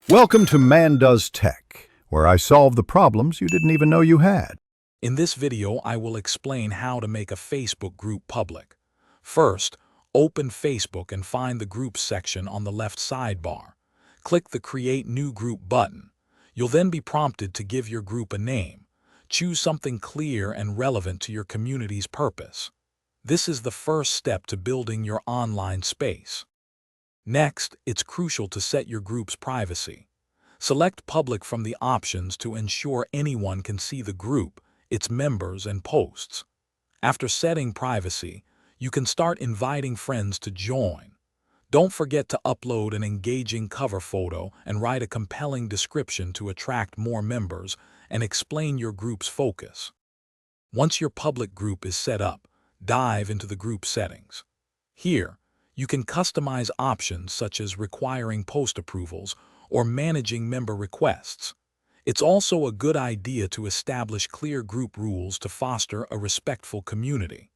Welcome to Man Does Tech, where I solve the problems you didn't even know you had. In this video, I will explain how to make a Facebook group public. First, open Facebook and find the Groups section on the left sidebar. Click the Create New Group button. You'll then be prompted to give your group a name. Choose something clear and relevant to your community's purpose. This is the first step to building your online space. Next, it's crucial to set your group's privacy. Select Public from the options to ensure anyone can see the group, its members, and posts. After setting privacy, you can start inviting friends to join. Don't forget to upload an engaging cover photo and write a compelling description to attract more members and explain your group's focus. Once your public group is set up, dive into the group settings. Here, you can customize options such as requiring post approvals or managing member requests. It's also a good idea to establish clear group rules to foster a respectful community.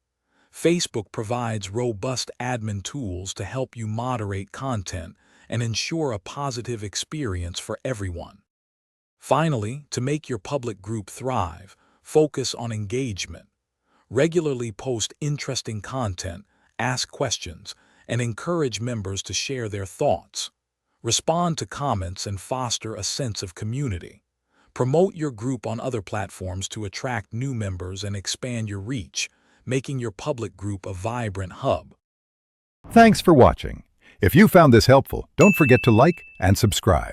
Facebook provides robust admin tools to help you moderate content and ensure a positive experience for everyone. Finally, to make your public group thrive, focus on engagement. Regularly post interesting content, ask questions, and encourage members to share their thoughts. Respond to comments and foster a sense of community. Promote your group on other platforms to attract new members and expand your reach, making your public group a vibrant hub. Thanks for watching. If you found this helpful, don't forget to like and subscribe.